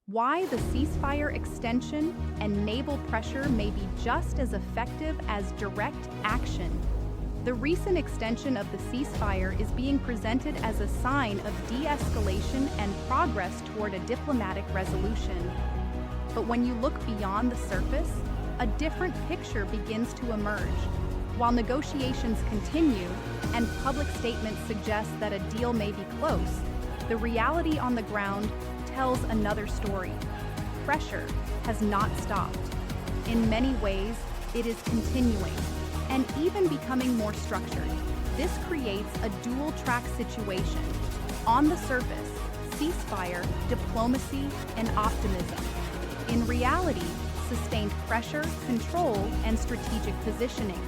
Why the ceasefire extension and naval pressure may be just as effective as direct action. The recent extension of the ceasefire is being presented as a sign of de-escalation and progress toward a diplomatic resolution. But when you look beyond the surface, a different picture begins to emerge. While negotiations continue and public statements suggest that a deal may be close, the reality on the ground tells another story. Pressure has not stopped. In many ways, it is continuing and even becoming more structured. This creates a dual-track situation. On the surface, ceasefire, diplomacy, and optimism. In reality, sustained pressure, control, and strategic positioning.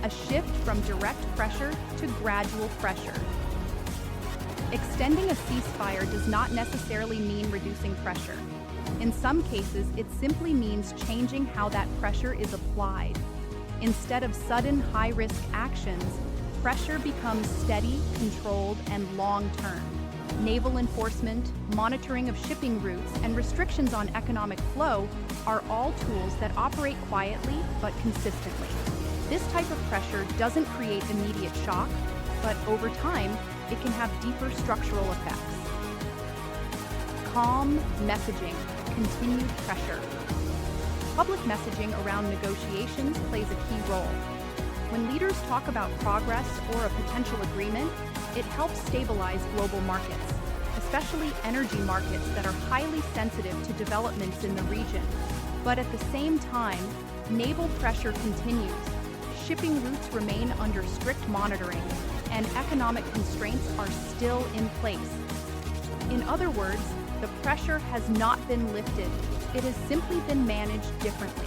A shift from direct pressure to gradual pressure. Extending a ceasefire does not necessarily mean reducing pressure. In some cases, it simply means changing how that pressure is applied. Instead of sudden, high-risk actions, pressure becomes steady, controlled, and long-term. Naval enforcement, monitoring of shipping routes, and restrictions on economic flow are all tools that operate quietly but consistently. This type of pressure doesn't create immediate shock, but over time, it can have deeper structural effects. Calm messaging, continued pressure. Public messaging around negotiations plays a key role. When leaders talk about progress or a potential agreement, it helps stabilize global markets, especially energy markets that are highly sensitive to developments in the region. But at the same time, naval pressure continues. Shipping routes remain under strict monitoring, and economic constraints are still in place. In other words, the pressure has not been lifted, it has simply been managed differently.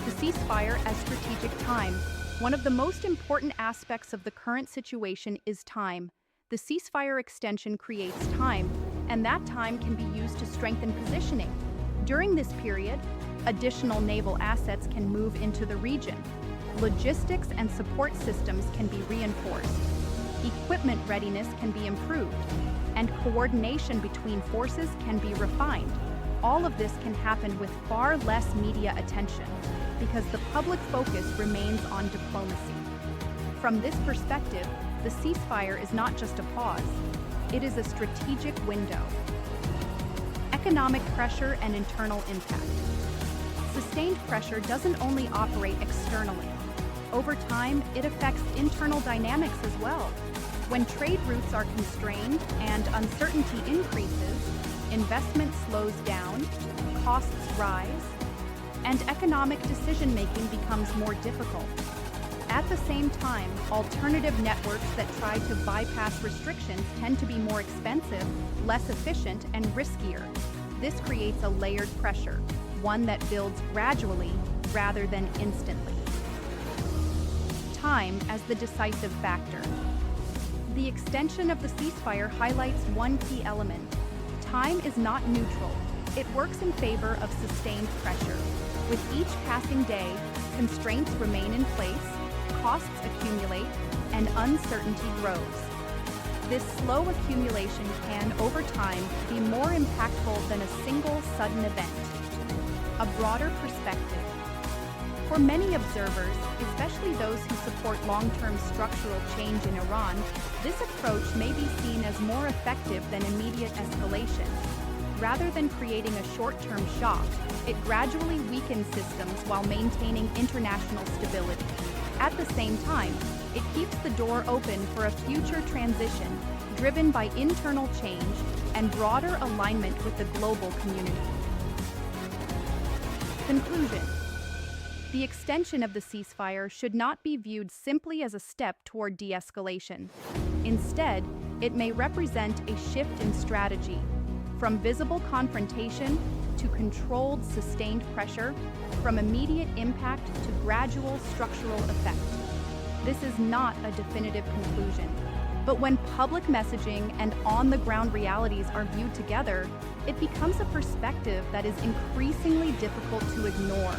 The ceasefire as strategic time. One of the most important aspects of the current situation is time. The ceasefire extension creates time, and that time can be used to strengthen positioning. During this period, additional naval assets can move into the region. Logistics and support systems can be reinforced. Equipment readiness can be improved, and coordination between forces can be refined. All of this can happen with far less media attention, because the public focus remains on diplomacy. From this perspective, the ceasefire is not just a pause, it is a strategic window. Economic pressure and internal impact. Sustained pressure doesn't only operate externally. Over time, it affects internal dynamics as well. When trade routes are constrained and uncertainty increases, investment slows down, costs rise, and economic decision-making becomes more difficult. At the same time, alternative networks that try to bypass restrictions tend to be more expensive, less efficient, and riskier. This creates a layered pressure, one that builds gradually rather than instantly. Time as the decisive factor. The extension of the ceasefire highlights one key element. Time is not neutral. It works in favor of sustained pressure. With each passing day, constraints remain in place, costs accumulate, and uncertainty grows. This slow accumulation can, over time, be more impactful than a single sudden event. A broader perspective. For many observers, especially those who support long-term structural change in Iran, this approach may be seen as more effective than immediate escalation. Rather than creating a short-term shock, it gradually weakens systems while maintaining international stability. At the same time, it keeps the door open for a future transition driven by internal change and broader alignment with the global community. Conclusion. The extension of the ceasefire should not be viewed simply as a step toward de-escalation. Instead, it may represent a shift in strategy, from visible confrontation to controlled, sustained pressure, from immediate impact to gradual structural effect. This is not a definitive conclusion, but when public messaging and on-the-ground realities are viewed together, it becomes a perspective that is increasingly difficult to ignore.